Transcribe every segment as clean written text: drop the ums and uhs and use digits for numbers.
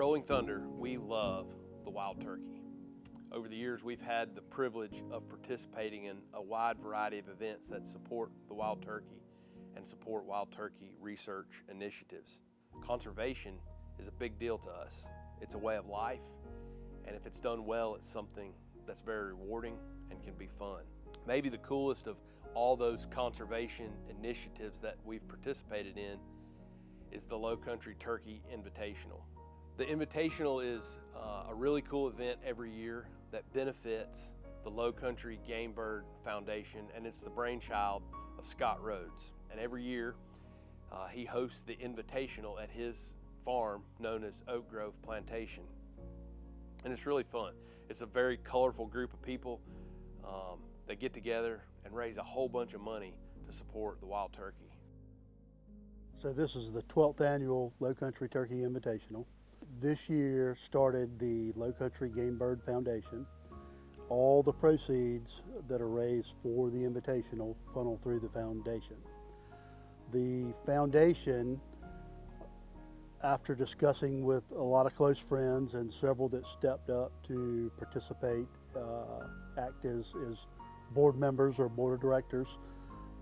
Rolling Thunder, we love the wild turkey. Over the years, we've had the privilege of participating in a wide variety of events that support the wild turkey and support wild turkey research initiatives. Conservation is a big deal to us. It's a way of life, and if it's done well, it's something that's very rewarding and can be fun. Maybe the coolest of all those conservation initiatives that we've participated in is the Low Country Turkey Invitational. The Invitational is a really cool event every year that benefits the Low Country Game Bird Foundation, and it's the brainchild of Scott Rhodes. And every year he hosts the Invitational at his farm known as Oak Grove Plantation. And it's really fun. It's a very colorful group of people that get together and raise a whole bunch of money to support the wild turkey. So this is the 12th annual Low Country Turkey Invitational. This year started the Low Country Game Bird Foundation. All the proceeds that are raised for the Invitational funnel through the foundation. The foundation, after discussing with a lot of close friends and several that stepped up to participate, act as board members or board of directors,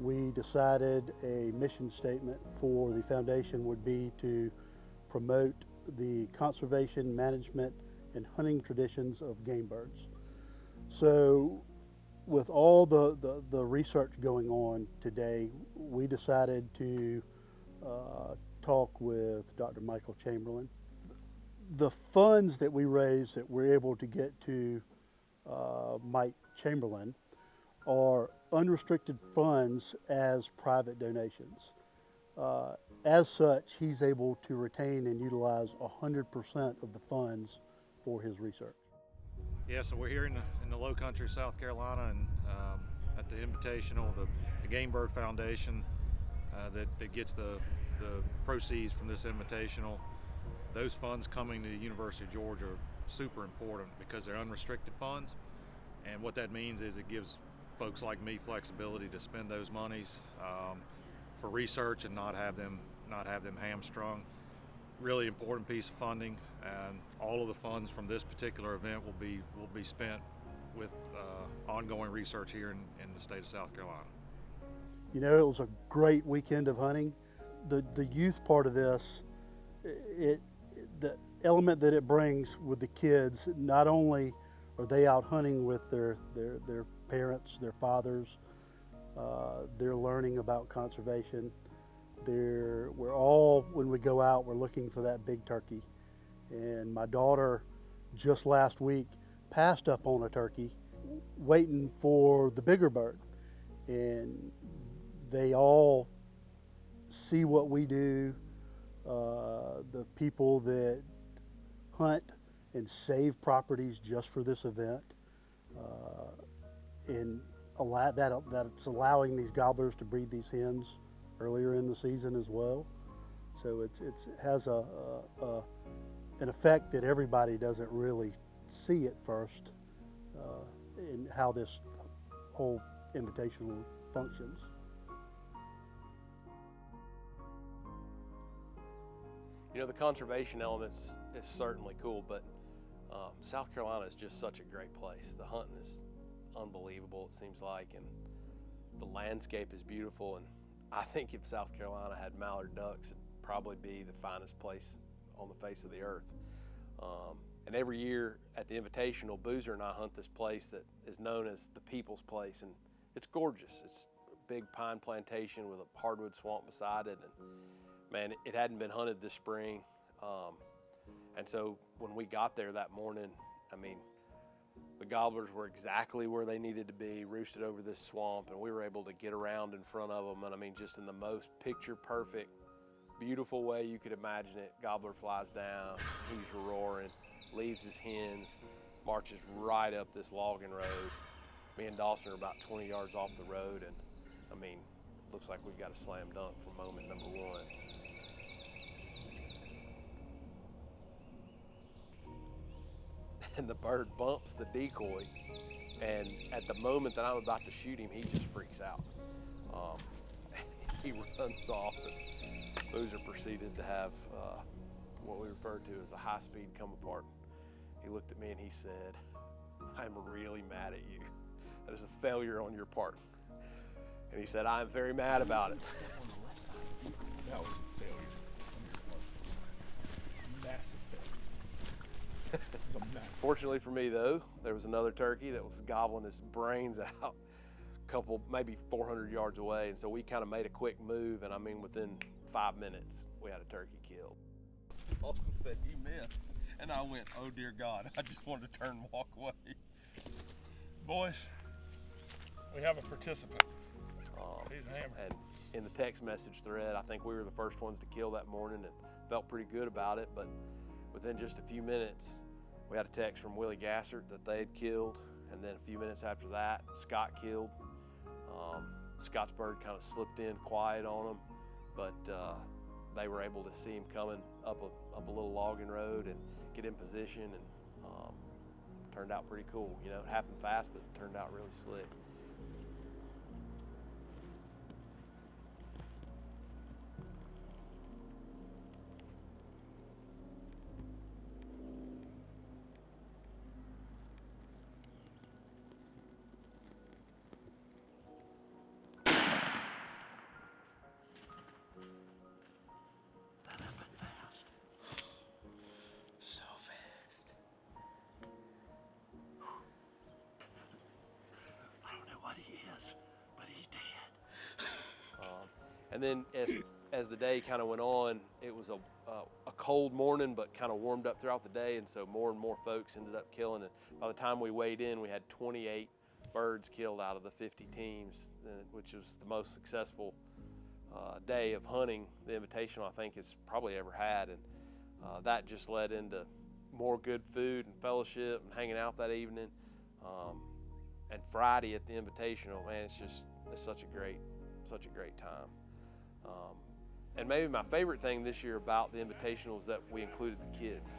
we decided a mission statement for the foundation would be to promote the conservation, management, and hunting traditions of game birds. So with all the research going on today, we decided to talk with Dr. Michael Chamberlain. The funds that we raised that we're able to get to Mike Chamberlain are unrestricted funds as private donations. As such, he's able to retain and utilize 100% of the funds for his research. Yeah, so we're here in the Low Country, South Carolina, and at the Invitational, the Game Bird Foundation that gets the proceeds from this Invitational. Those funds coming to the University of Georgia are super important because they're unrestricted funds, and what that means is it gives folks like me flexibility to spend those monies for research and not have them hamstrung. Really important piece of funding, and all of the funds from this particular event will be spent with ongoing research here in the state of South Carolina. You know, it was a great weekend of hunting. The youth part of this, the element that it brings with the kids, not only are they out hunting with their parents, their fathers, they're learning about conservation. We're all, when we go out, we're looking for that big turkey. And my daughter just last week passed up on a turkey waiting for the bigger bird. And they all see what we do, the people that hunt and save properties just for this event, and that's allowing these gobblers to breed these hens earlier in the season as well. So it has an effect that everybody doesn't really see at first in how this whole invitational functions. You know, the conservation elements is certainly cool, but South Carolina is just such a great place. The hunting is unbelievable, it seems like, and the landscape is beautiful. And I think if South Carolina had mallard ducks, it'd probably be the finest place on the face of the earth. And every year at the Invitational, Boozer and I hunt this place that is known as the People's Place, and it's gorgeous. It's a big pine plantation with a hardwood swamp beside it, and man, it hadn't been hunted this spring. And so when we got there that morning, I mean, the gobblers were exactly where they needed to be, roosted over this swamp, and we were able to get around in front of them. And I mean, just in the most picture perfect, beautiful way you could imagine it. Gobbler flies down, he's roaring, leaves his hens, marches right up this logging road. Me and Dawson are about 20 yards off the road, and I mean, looks like we've got a slam dunk for moment number one. And the bird bumps the decoy, and at the moment that I'm about to shoot him, he just freaks out. He runs off, and Boozer proceeded to have what we refer to as a high-speed come apart. He looked at me and he said, "I'm really mad at you. That is a failure on your part." And he said, "I am very mad about it." On the left side, that was a failure on your part. Massive failure. It was a massive. Fortunately for me though, there was another turkey that was gobbling his brains out a couple, maybe 400 yards away. And so we kind of made a quick move, and I mean, within 5 minutes, we had a turkey killed. Austin said, "You missed." And I went, "Oh dear God." I just wanted to turn and walk away. Boys, we have a participant. He's hammered. And in the text message thread, I think we were the first ones to kill that morning and felt pretty good about it. But within just a few minutes, we had a text from Willie Gassert that they had killed. And then a few minutes after that, Scott killed. Scott's bird kind of slipped in quiet on them, but they were able to see him coming up a little logging road and get in position, and turned out pretty cool. You know, it happened fast, but it turned out really slick. And then as the day kind of went on, it was a cold morning, but kind of warmed up throughout the day, and so more and more folks ended up killing it. By the time we weighed in, we had 28 birds killed out of the 50 teams, which was the most successful day of hunting the Invitational I think it's probably ever had. And that just led into more good food and fellowship and hanging out that evening. And Friday at the Invitational, man, it's such a great time. And maybe my favorite thing this year about the Invitational is that we included the kids.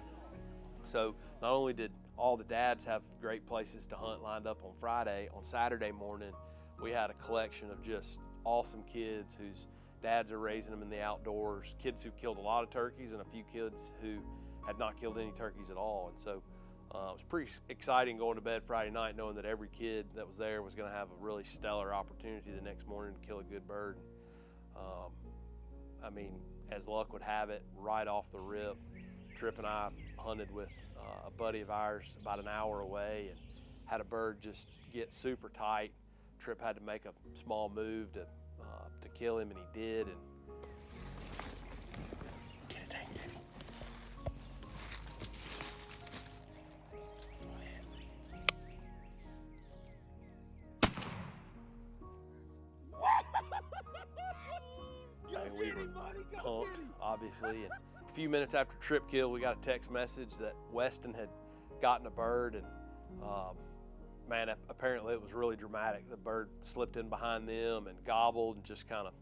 So not only did all the dads have great places to hunt lined up on Friday, on Saturday morning, we had a collection of just awesome kids whose dads are raising them in the outdoors, kids who've killed a lot of turkeys and a few kids who had not killed any turkeys at all. And so it was pretty exciting going to bed Friday night knowing that every kid that was there was going to have a really stellar opportunity the next morning to kill a good bird. I mean, as luck would have it, right off the rip, Tripp and I hunted with a buddy of ours about an hour away and had a bird just get super tight. Tripp had to make a small move to kill him, and he did. And we were pumped, obviously. And a few minutes after Tripp kill, we got a text message that Weston had gotten a bird, and man, apparently it was really dramatic. The bird slipped in behind them and gobbled, and just kind of,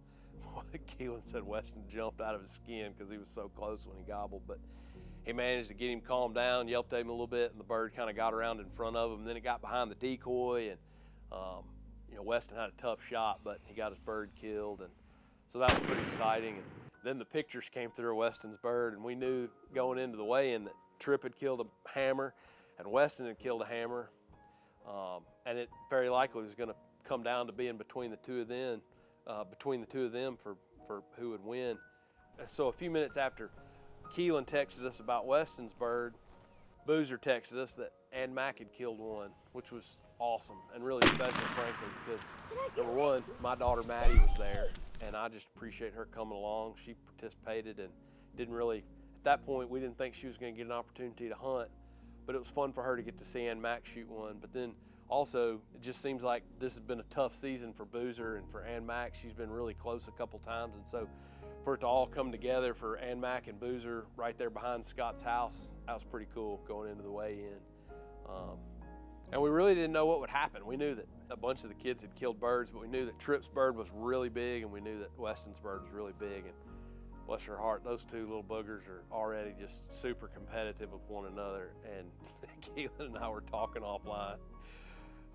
Keelan said Weston jumped out of his skin because he was so close when he gobbled. But he managed to get him calmed down, yelped at him a little bit, and the bird kind of got around in front of him. And then it got behind the decoy, and Weston had a tough shot, but he got his bird killed. And so that was pretty exciting. And then the pictures came through of Weston's bird, and we knew going into the weigh-in that Tripp had killed a hammer and Weston had killed a hammer. And it very likely was going to come down to being between the two of them, for who would win. So a few minutes after Keelan texted us about Weston's bird, Boozer texted us that Ann Mack had killed one, which was awesome and really special, frankly, because number one, my daughter Maddie was there, and I just appreciate her coming along. She participated and didn't really, at that point, we didn't think she was going to get an opportunity to hunt, but it was fun for her to get to see Ann Mack shoot one. But then also, it just seems like this has been a tough season for Boozer and for Ann Mack. She's been really close a couple times, and so for it to all come together for Ann Mack and Boozer right there behind Scott's house, that was pretty cool going into the weigh-in. And we really didn't know what would happen. We knew that a bunch of the kids had killed birds, but we knew that Tripp's bird was really big, and we knew that Weston's bird was really big. And bless her heart, those two little boogers are already just super competitive with one another. And Keelan and I were talking offline.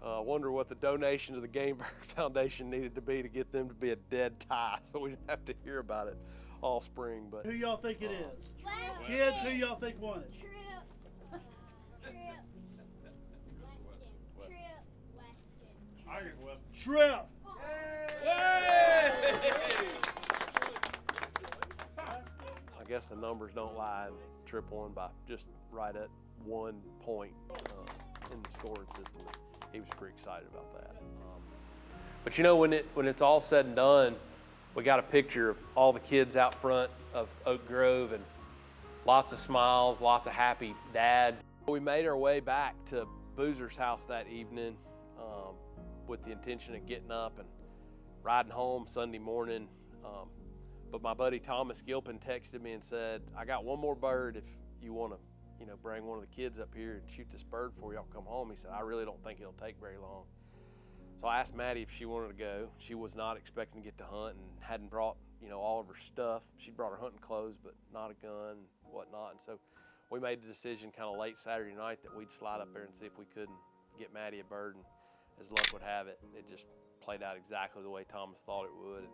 Wonder what the donation to the Game Bird Foundation needed to be to get them to be a dead tie, so we didn't have to hear about it all spring. But Who y'all think it is? Weston. Kids, who y'all think won it? Trip. Weston. I get Weston. Trip. I guess the numbers don't lie. And Trip won by just right at 1 point in the scoring system. He was pretty excited about that. But you know, when it's all said and done, we got a picture of all the kids out front of Oak Grove and lots of smiles, lots of happy dads. We made our way back to Boozer's house that evening with the intention of getting up and riding home Sunday morning. But my buddy Thomas Gilpin texted me and said, I got one more bird if you want to, bring one of the kids up here and shoot this bird before y'all come home. He said, I really don't think it'll take very long. So I asked Maddie if she wanted to go. She was not expecting to get to hunt and hadn't brought, all of her stuff. She'd brought her hunting clothes, but not a gun and whatnot. And so we made the decision kind of late Saturday night that we'd slide up there and see if we couldn't get Maddie a bird. And as luck would have it, it just played out exactly the way Thomas thought it would. And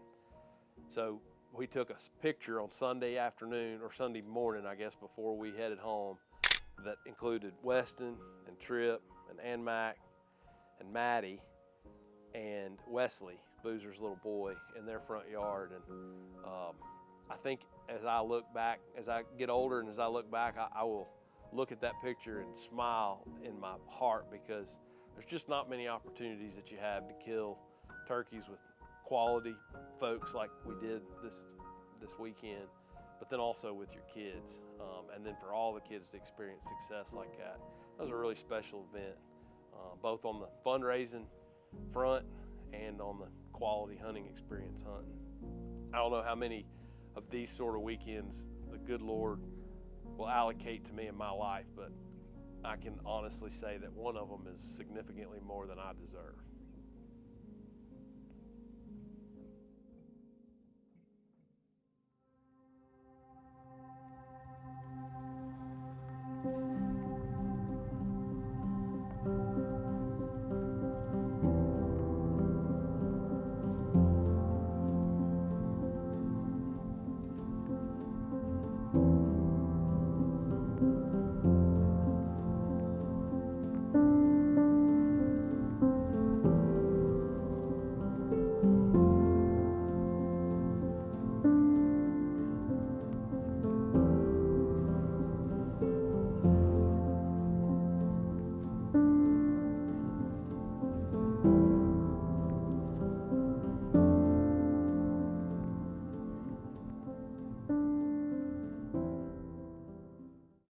so we took a picture on Sunday afternoon, or Sunday morning, I guess, before we headed home, that included Weston and Trip and Ann Mac and Maddie and Wesley, Boozer's little boy, in their front yard. And I think as I look back, as I get older and as I look back, I will look at that picture and smile in my heart, because there's just not many opportunities that you have to kill turkeys with quality folks like we did this weekend, but then also with your kids, and then for all the kids to experience success like that. That was a really special event, both on the fundraising front and on the quality hunting experience hunting. I don't know how many of these sort of weekends the good Lord will allocate to me in my life, but I can honestly say that one of them is significantly more than I deserve.